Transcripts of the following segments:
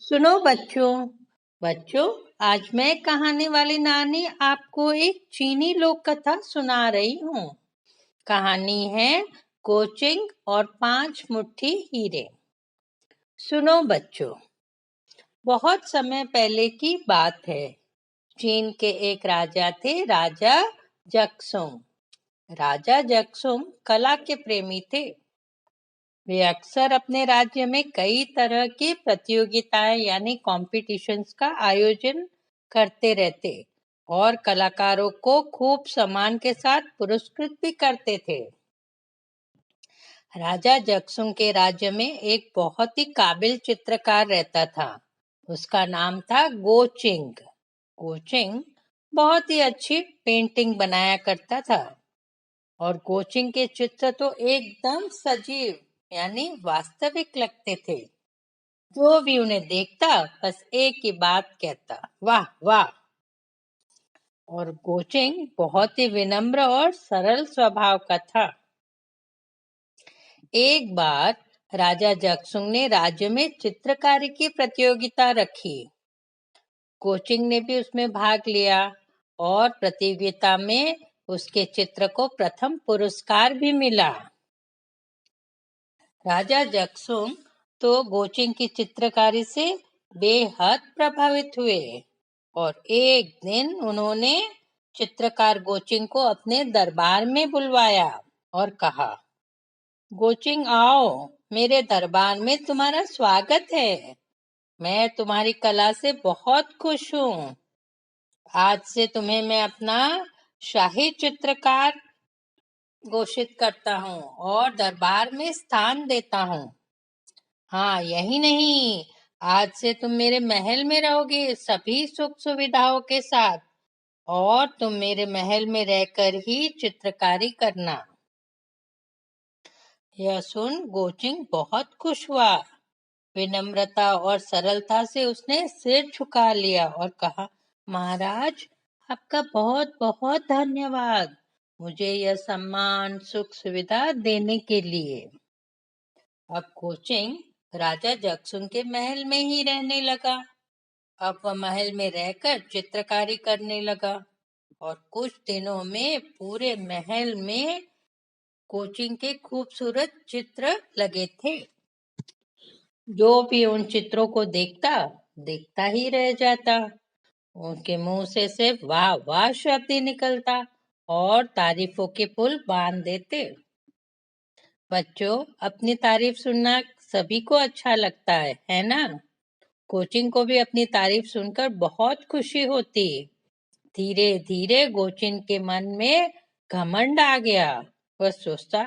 सुनो बच्चों बच्चों आज मैं कहानी वाली नानी आपको एक चीनी लोक कथा सुना रही हूँ। कहानी है कोचिंग और 5 मुट्ठी हीरे। सुनो बच्चों, बहुत समय पहले की बात है। चीन के एक राजा थे, राजा जक्सुंग। राजा जक्सुंग कला के प्रेमी थे। वे अक्सर अपने राज्य में कई तरह की प्रतियोगिताएं यानी कॉम्पिटिशन्स का आयोजन करते रहते और कलाकारों को खूब सम्मान के साथ पुरस्कृत भी करते थे। राजा जक्सुंग के राज्य में एक बहुत ही काबिल चित्रकार रहता था। उसका नाम था गोचिंग। गोचिंग बहुत ही अच्छी पेंटिंग बनाया करता था और कोचिंग के चित्र तो एकदम सजीव यानी वास्तविक लगते थे। जो भी उन्हें देखता बस एक ही बात कहता, वाह वाह। और कोचिंग बहुत ही विनम्र और सरल स्वभाव का था। एक बार राजा जक्सुंग ने राज्य में चित्रकारी की प्रतियोगिता रखी। कोचिंग ने भी उसमें भाग लिया और प्रतियोगिता में उसके चित्र को प्रथम पुरस्कार भी मिला। राजा जक्सुंग तो गोचिंग की चित्रकारी से बेहद प्रभावित हुए और एक दिन उन्होंने चित्रकार गोचिंग को अपने दरबार में बुलवाया और कहा, गोचिंग आओ, मेरे दरबार में तुम्हारा स्वागत है। मैं तुम्हारी कला से बहुत खुश हूँ। आज से तुम्हें मैं अपना शाही चित्रकार घोषित करता हूँ और दरबार में स्थान देता हूँ। हाँ, यही नहीं, आज से तुम मेरे महल में रहोगे सभी सुख सुविधाओं के साथ और तुम मेरे महल में रहकर ही चित्रकारी करना। यह सुन गोचिंग बहुत खुश हुआ। विनम्रता और सरलता से उसने सिर झुका लिया और कहा, महाराज, आपका बहुत बहुत धन्यवाद मुझे यह सम्मान सुख सुविधा देने के लिए। अब कोचिंग राजा जक्सुंग के महल में ही रहने लगा। अब वह महल में रहकर चित्रकारी करने लगा और कुछ दिनों में पूरे महल में कोचिंग के खूबसूरत चित्र लगे थे। जो भी उन चित्रों को देखता देखता ही रह जाता। उनके मुंह से सिर्फ वाह वाह शब्द ही निकलता और तारीफों के पुल बांध देते। बच्चों, अपनी तारीफ सुनना सभी को अच्छा लगता है ना? कोचिंग को भी अपनी तारीफ सुनकर बहुत खुशी होती। धीरे धीरे कोचिंग के मन में घमंड आ गया। वह सोचता,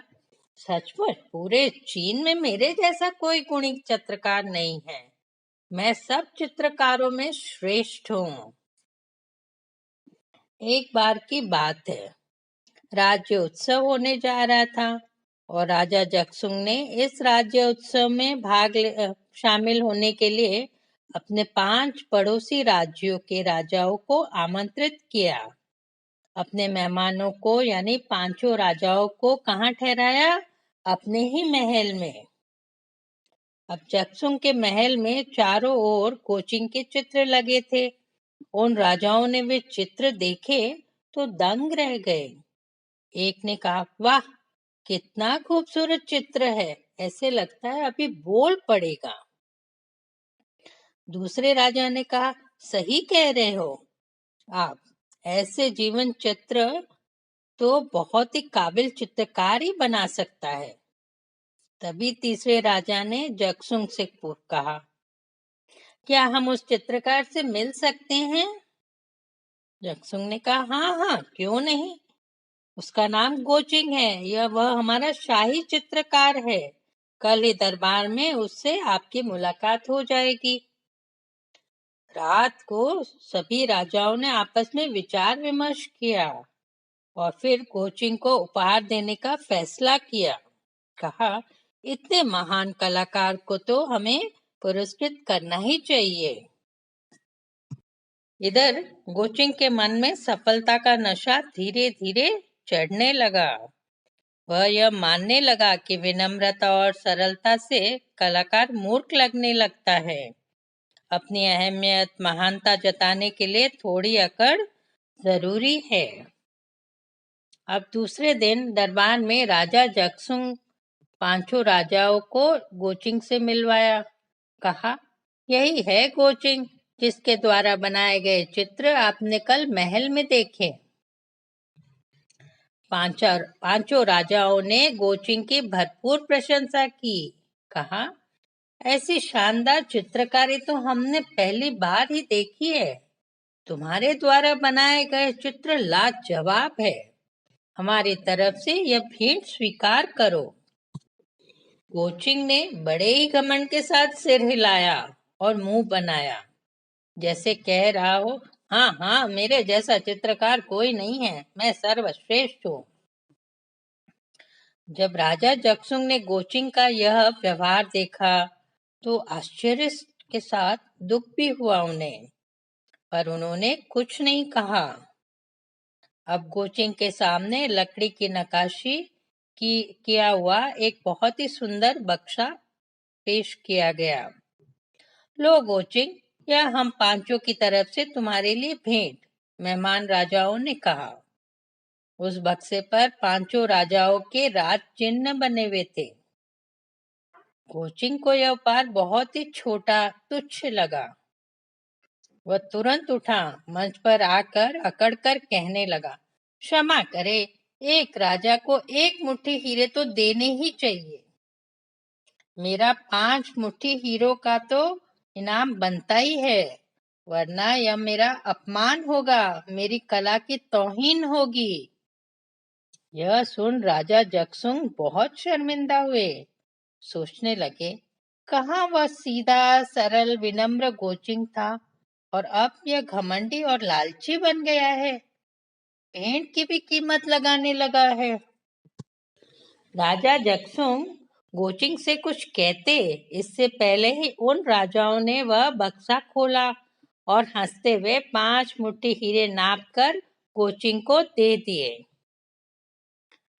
सचमुच पूरे चीन में मेरे जैसा कोई गुणी चित्रकार नहीं है। मैं सब चित्रकारों में श्रेष्ठ हूँ। एक बार की बात है, राज्य उत्सव होने जा रहा था और राजा जक्सुंग ने इस राज्य उत्सव में शामिल होने के लिए अपने 5 पड़ोसी राज्यों के राजाओं को आमंत्रित किया। अपने मेहमानों को यानी 5 राजाओं को कहाँ ठहराया? अपने ही महल में। अब जक्सुंग के महल में चारों ओर कोचिंग के चित्र लगे थे। उन राजाओं ने वे चित्र देखे तो दंग रह गए। एक ने कहा, वाह, कितना खूबसूरत चित्र है, ऐसे लगता है अभी बोल पड़ेगा। दूसरे राजा ने कहा, सही कह रहे हो आप, ऐसे जीवन चित्र तो बहुत ही काबिल चित्रकार ही बना सकता है। तभी तीसरे राजा ने जक्सुंग से कहा, क्या हम उस चित्रकार से मिल सकते हैं? जक्सुंग ने कहा, हाँ हाँ, क्यों नहीं। उसका नाम गोचिंग है। यह वह हमारा शाही चित्रकार है। कल ही दरबार में उससे आपकी मुलाकात हो जाएगी। रात को सभी राजाओं ने आपस में विचार विमर्श किया और फिर कोचिंग को उपहार देने का फैसला किया। कहा, इतने महान कलाकार को तो हमें पुरस्कृत करना ही चाहिए। इधर गोचिंग के मन में सफलता का नशा धीरे धीरे चढ़ने लगा। वह यह मानने लगा कि विनम्रता और सरलता से कलाकार मूर्ख लगने लगता है। अपनी अहमियत महानता जताने के लिए थोड़ी अकड़ जरूरी है। अब दूसरे दिन दरबार में राजा जगतसिंह पांचों राजाओं को गोचिंग से मिलवाया। कहा, यही है गोचिंग जिसके द्वारा बनाए गए चित्र आपने कल महल में देखे। पांचों राजाओं ने गोचिंग की भरपूर प्रशंसा की। कहा, ऐसी शानदार चित्रकारी तो हमने पहली बार ही देखी है। तुम्हारे द्वारा बनाए गए चित्र लाजवाब है। हमारी तरफ से यह भेंट स्वीकार करो। गोचिंग ने बड़े ही घमंड के साथ सिर हिलाया और मुंह बनाया, जैसे कह रहा हो, हाँ हाँ, मेरे जैसा चित्रकार कोई नहीं है, मैं सर्वश्रेष्ठ हूँ। जब राजा जगतसिंह ने गोचिंग का यह व्यवहार देखा तो आश्चर्य के साथ दुख भी हुआ उन्हें, पर उन्होंने कुछ नहीं कहा। अब गोचिंग के सामने लकड़ी की नक्काशी किया हुआ एक बहुत ही सुंदर बक्सा पेश किया गया। लो गोचिंग, यह हम पांचों की तरफ से तुम्हारे लिए भेंट, मेहमान राजाओं ने कहा। उस बक्से पर पांचों राजाओं के राज चिन्ह बने हुए थे। गोचिंग को यह उपहार बहुत ही छोटा तुच्छ लगा। वह तुरंत उठा, मंच पर आकर अकड़कर कहने लगा, क्षमा करे, एक राजा को एक मुट्ठी हीरे तो देने ही चाहिए। मेरा 5 मुट्ठी हीरो का तो इनाम बनता ही है, वरना यह मेरा अपमान होगा, मेरी कला की तौहीन होगी। यह सुन राजा जगतसिंह बहुत शर्मिंदा हुए। सोचने लगे, कहाँ वह सीधा सरल विनम्र गोचिंग था और अब यह घमंडी और लालची बन गया है, भेंट की भी कीमत लगाने लगा है। राजा जगतसिंह गोचिंग से कुछ कहते इससे पहले ही उन राजाओं ने वह बक्सा खोला और हंसते हुए 5 मुट्ठी हीरे नाप कर गोचिंग को दे दिए।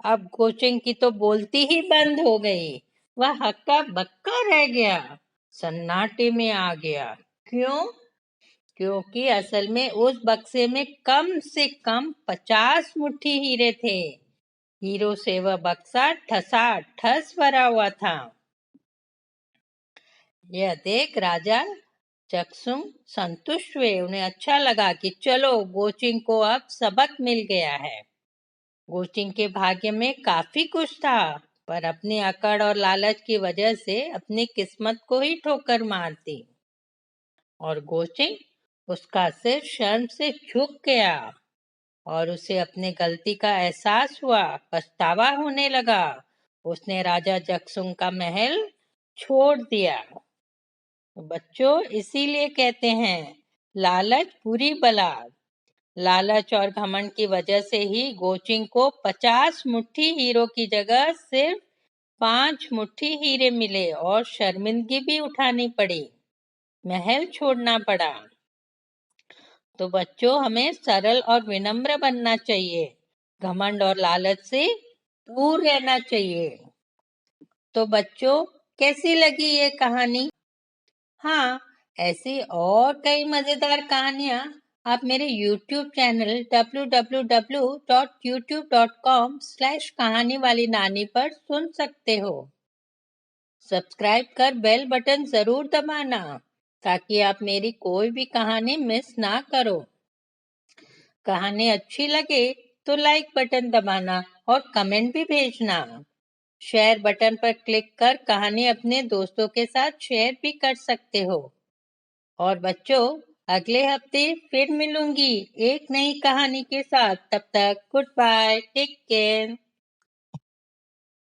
अब गोचिंग की तो बोलती ही बंद हो गई। वह हक्का बक्का रह गया, सन्नाटे में आ गया। क्यों? क्योंकि असल में उस बक्से में कम से कम 50 मुट्ठी हीरे थे। हीरो से वह बक्सा ठसाठस भरा हुआ था। यह देख राजा जगतसिंह संतुष्ट हुए। उन्हें अच्छा लगा कि चलो, गोचिंग को अब सबक मिल गया है। गोचिंग के भाग्य में काफी कुछ था, पर अपनी अकड़ और लालच की वजह से अपनी किस्मत को ही ठोकर मार दी। और गोचिंग, उसका सिर शर्म से झुक गया और उसे अपने गलती का एहसास हुआ, पछतावा होने लगा। उसने राजा जगतसिंह का महल छोड़ दिया। बच्चों, इसीलिए कहते हैं, लालच बुरी बला। लालच और घमंड की वजह से ही गोचिंग को 50 मुट्ठी हीरो की जगह सिर्फ 5 मुट्ठी हीरे मिले और शर्मिंदगी भी उठानी पड़ी, महल छोड़ना पड़ा। तो बच्चों, हमें सरल और विनम्र बनना चाहिए, घमंड और लालच से दूर रहना चाहिए। तो बच्चों, कैसी लगी ये कहानी? हाँ, ऐसी और कई मजेदार कहानियाँ आप मेरे YouTube चैनल www.youtube.com/कहानी वाली नानी पर सुन सकते हो। सब्सक्राइब कर बेल बटन जरूर दबाना ताकि आप मेरी कोई भी कहानी मिस ना करो। कहानी अच्छी लगे तो लाइक बटन दबाना और कमेंट भी भेजना। शेयर बटन पर क्लिक कर कहानी अपने दोस्तों के साथ शेयर भी कर सकते हो। और बच्चों, अगले हफ्ते फिर मिलूंगी एक नई कहानी के साथ। तब तक गुड बाय, टेक केयर।